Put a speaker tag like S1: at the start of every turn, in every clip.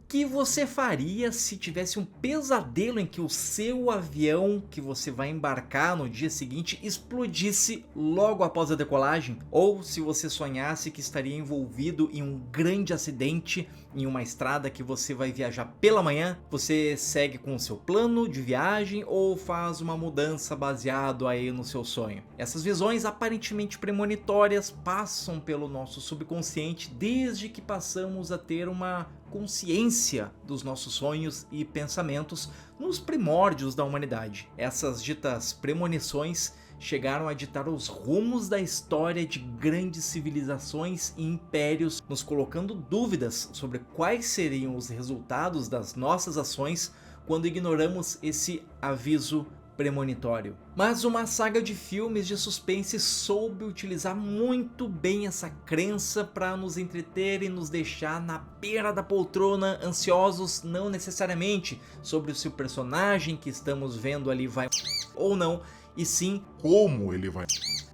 S1: que você faria se tivesse um pesadelo em que o seu avião que você vai embarcar no dia seguinte explodisse logo após a decolagem? Ou se você sonhasse que estaria envolvido em um grande acidente em uma estrada que você vai viajar pela manhã? Você segue com o seu plano de viagem ou faz uma mudança baseado aí no seu sonho? Essas visões aparentemente premonitórias passam pelo nosso subconsciente desde que passamos a ter uma consciência dos nossos sonhos e pensamentos nos primórdios da humanidade. Essas ditas premonições chegaram a ditar os rumos da história de grandes civilizações e impérios, nos colocando dúvidas sobre quais seriam os resultados das nossas ações quando ignoramos esse aviso premonitório. Mas uma saga de filmes de suspense soube utilizar muito bem essa crença para nos entreter e nos deixar na beira da poltrona, ansiosos não necessariamente sobre se o personagem que estamos vendo ali vai ou não, e sim
S2: como ele vai.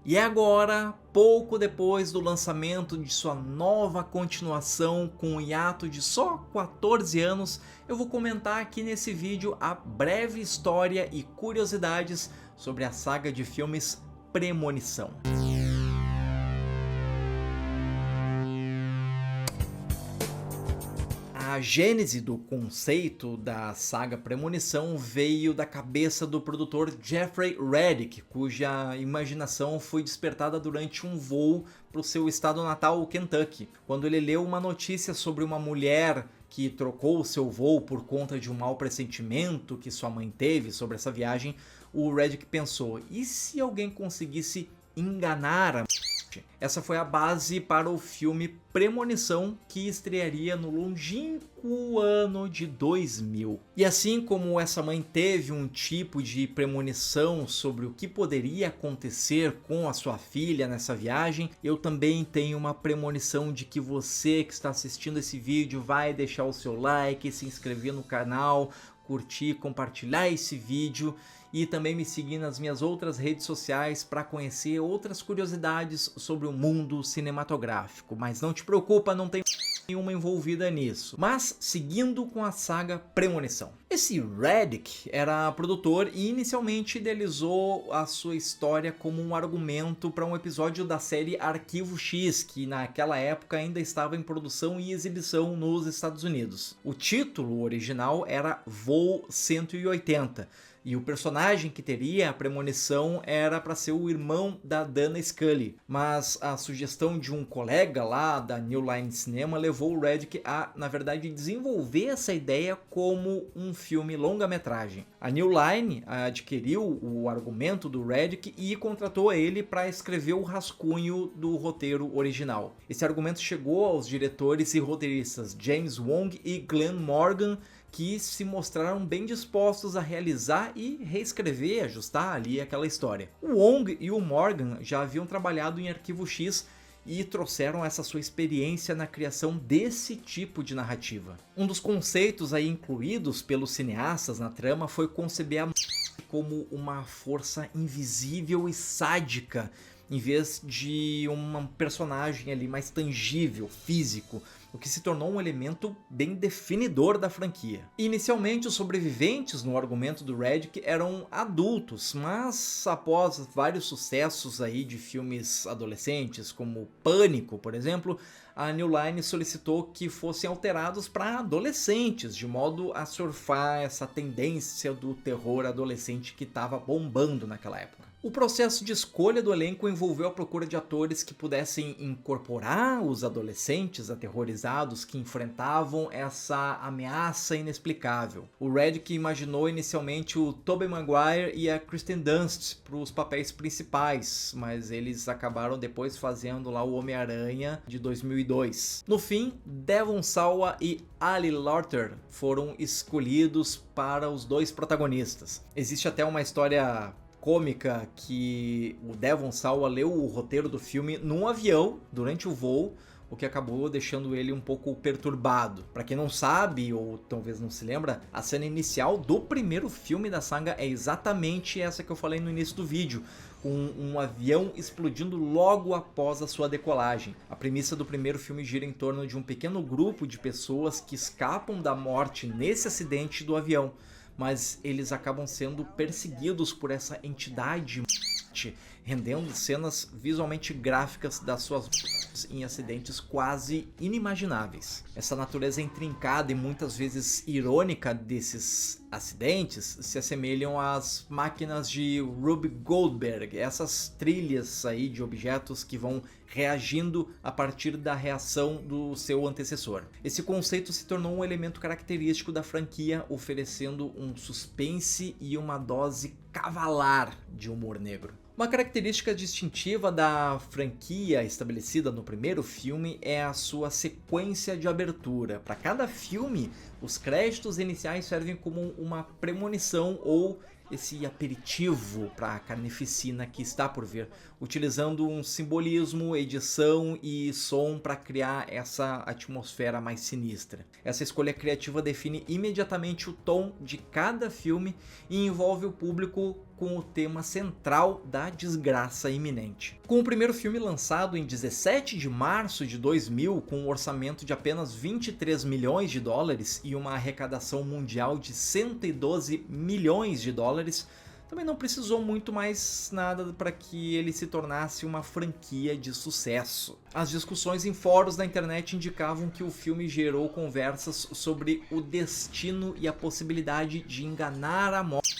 S1: E agora, pouco depois do lançamento de sua nova continuação com um hiato de só 14 anos, eu vou comentar aqui nesse vídeo a breve história e curiosidades sobre a saga de filmes Premonição. A gênese do conceito da saga Premonição veio da cabeça do produtor Jeffrey Reddick, cuja imaginação foi despertada durante um voo para o seu estado natal, o Kentucky, quando ele leu uma notícia sobre uma mulher que trocou o seu voo por conta de um mau pressentimento que sua mãe teve sobre essa viagem. O Reddick pensou, e se alguém conseguisse enganar a Essa foi a base para o filme Premonição, que estrearia no longínquo ano de 2000. E assim como essa mãe teve um tipo de premonição sobre o que poderia acontecer com a sua filha nessa viagem, eu também tenho uma premonição de que você que está assistindo esse vídeo vai deixar o seu like, se inscrever no canal, curtir, compartilhar esse vídeo e também me seguir nas minhas outras redes sociais para conhecer outras curiosidades sobre o mundo cinematográfico. Mas não te preocupa, não tem nenhuma envolvida nisso. Mas seguindo com a saga Premonição. Esse Reddick era produtor e inicialmente idealizou a sua história como um argumento para um episódio da série Arquivo X, que naquela época ainda estava em produção e exibição nos Estados Unidos. O título original era Voo 180. E o personagem que teria a premonição era para ser o irmão da Dana Scully, mas a sugestão de um colega lá da New Line Cinema levou o Reddick a, na verdade, desenvolver essa ideia como um filme longa-metragem. A New Line adquiriu o argumento do Reddick e contratou ele para escrever o rascunho do roteiro original. Esse argumento chegou aos diretores e roteiristas James Wong e Glenn Morgan, que se mostraram bem dispostos a realizar e reescrever, ajustar ali aquela história. O Wong e o Morgan já haviam trabalhado em Arquivo X e trouxeram essa sua experiência na criação desse tipo de narrativa. Um dos conceitos aí incluídos pelos cineastas na trama foi conceber a como uma força invisível e sádica, em vez de um personagem ali mais tangível, físico, o que se tornou um elemento bem definidor da franquia. Inicialmente, os sobreviventes no argumento do Reddick eram adultos, mas após vários sucessos aí de filmes adolescentes, como Pânico, por exemplo, a New Line solicitou que fossem alterados para adolescentes, de modo a surfar essa tendência do terror adolescente que estava bombando naquela época. O processo de escolha do elenco envolveu a procura de atores que pudessem incorporar os adolescentes aterrorizados que enfrentavam essa ameaça inexplicável. O Reddick imaginou inicialmente o Tobey Maguire e a Kristen Dunst para os papéis principais, mas eles acabaram depois fazendo lá o Homem-Aranha de 2002. No fim, Devon Sawa e Ali Larter foram escolhidos para os dois protagonistas. Existe até uma história cômica que o Devon Sawa leu o roteiro do filme num avião durante o voo. o que acabou deixando ele um pouco perturbado. Para quem não sabe, ou talvez não se lembra, a cena inicial do primeiro filme da saga é exatamente essa que eu falei no início do vídeo, com um avião explodindo logo após a sua decolagem. A premissa do primeiro filme gira em torno de um pequeno grupo de pessoas que escapam da morte nesse acidente do avião, mas eles acabam sendo perseguidos por essa entidade, rendendo cenas visualmente gráficas das suas em acidentes quase inimagináveis. Essa natureza intrincada e muitas vezes irônica desses acidentes se assemelham às máquinas de Rube Goldberg, essas trilhas aí de objetos que vão reagindo a partir da reação do seu antecessor. Esse conceito se tornou um elemento característico da franquia, oferecendo um suspense e uma dose cavalar de humor negro. Uma característica distintiva da franquia estabelecida no primeiro filme é a sua sequência de abertura. Para cada filme, os créditos iniciais servem como uma premonição ou esse aperitivo para a carnificina que está por vir, utilizando um simbolismo, edição e som para criar essa atmosfera mais sinistra. Essa escolha criativa define imediatamente o tom de cada filme e envolve o público com o tema central da desgraça iminente. Com o primeiro filme lançado em 17 de março de 2000, com um orçamento de apenas 23 milhões de dólares e uma arrecadação mundial de 112 milhões de dólares, também não precisou muito mais nada para que ele se tornasse uma franquia de sucesso. As discussões em fóruns da internet indicavam que o filme gerou conversas sobre o destino e a possibilidade de enganar a morte,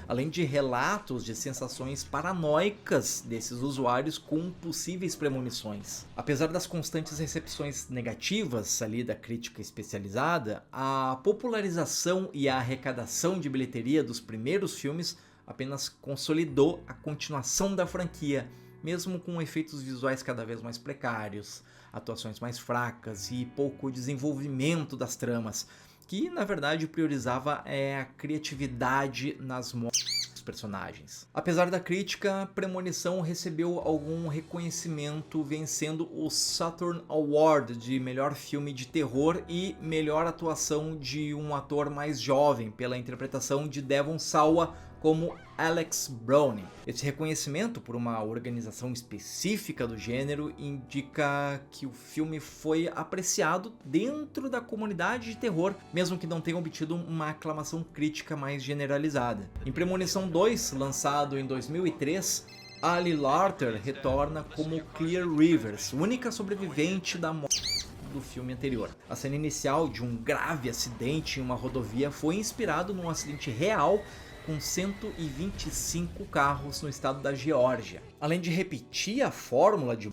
S1: além de relatos de sensações paranoicas desses usuários com possíveis premonições. Apesar das constantes recepções negativas ali da crítica especializada, a popularização e a arrecadação de bilheteria dos primeiros filmes apenas consolidou a continuação da franquia, mesmo com efeitos visuais cada vez mais precários, atuações mais fracas e pouco desenvolvimento das tramas, que na verdade priorizava a criatividade nas mortes dos personagens. Apesar da crítica, Premonição recebeu algum reconhecimento, vencendo o Saturn Award de melhor filme de terror e melhor atuação de um ator mais jovem pela interpretação de Devon Sawa como Alex Browning. Esse reconhecimento por uma organização específica do gênero indica que o filme foi apreciado dentro da comunidade de terror, mesmo que não tenha obtido uma aclamação crítica mais generalizada. Em Premonição 2, lançado em 2003, Ali Larter retorna como Clear Rivers, única sobrevivente da morte do filme anterior. A cena inicial de um grave acidente em uma rodovia foi inspirado num acidente real com 125 carros no estado da Geórgia. Além de repetir a fórmula de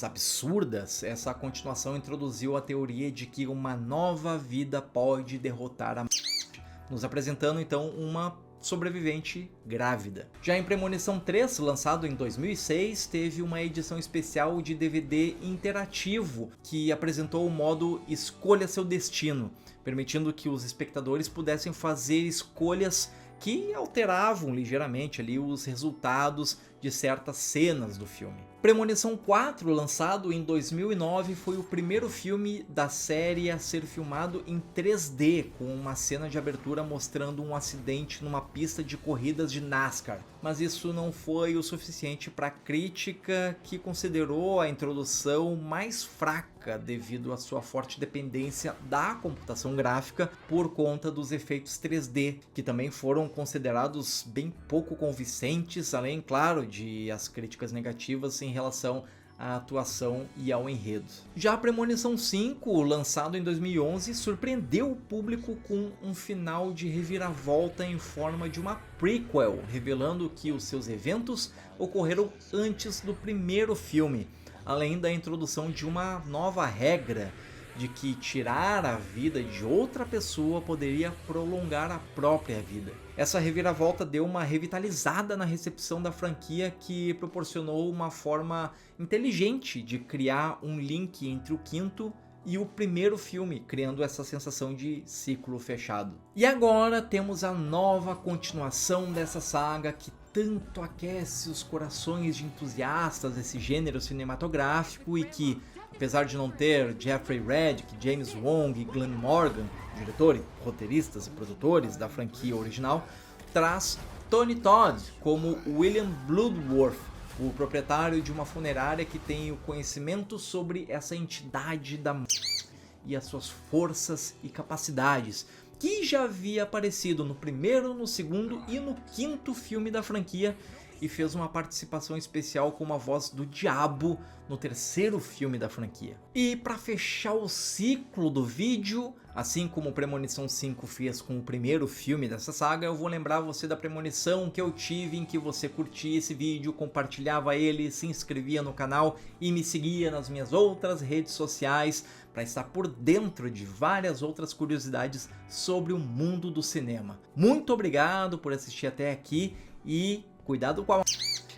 S1: absurdas, essa continuação introduziu a teoria de que uma nova vida pode derrotar a morte, nos apresentando então uma sobrevivente grávida. Já em Premonição 3, lançado em 2006, teve uma edição especial de DVD interativo que apresentou o modo Escolha Seu Destino, permitindo que os espectadores pudessem fazer escolhas que alteravam ligeiramente ali os resultados de certas cenas do filme. Premonição 4, lançado em 2009, foi o primeiro filme da série a ser filmado em 3D, com uma cena de abertura mostrando um acidente numa pista de corridas de NASCAR. Mas isso não foi o suficiente para a crítica, que considerou a introdução mais fraca devido à sua forte dependência da computação gráfica por conta dos efeitos 3D, que também foram considerados bem pouco convincentes, além, claro, de as críticas negativas em relação à atuação e ao enredo. Já a Premonição 5, lançado em 2011, surpreendeu o público com um final de reviravolta em forma de uma prequel, revelando que os seus eventos ocorreram antes do primeiro filme, além da introdução de uma nova regra de que tirar a vida de outra pessoa poderia prolongar a própria vida. Essa reviravolta deu uma revitalizada na recepção da franquia, que proporcionou uma forma inteligente de criar um link entre o quinto e o primeiro filme, criando essa sensação de ciclo fechado. E agora temos a nova continuação dessa saga que tanto aquece os corações de entusiastas desse gênero cinematográfico e que, Apesar de não ter Jeffrey Reddick, James Wong e Glenn Morgan, diretores, roteiristas e produtores da franquia original, traz Tony Todd como William Bloodworth, o proprietário de uma funerária que tem o conhecimento sobre essa entidade da morte e as suas forças e capacidades, que já havia aparecido no primeiro, no segundo e no quinto filme da franquia, e fez uma participação especial com a voz do Diabo no terceiro filme da franquia. E para fechar o ciclo do vídeo, assim como o Premonição 5 fez com o primeiro filme dessa saga, eu vou lembrar você da premonição que eu tive em que você curtia esse vídeo, compartilhava ele, se inscrevia no canal e me seguia nas minhas outras redes sociais para estar por dentro de várias outras curiosidades sobre o mundo do cinema. Muito obrigado por assistir até aqui e cuidado com a...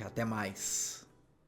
S1: Até mais.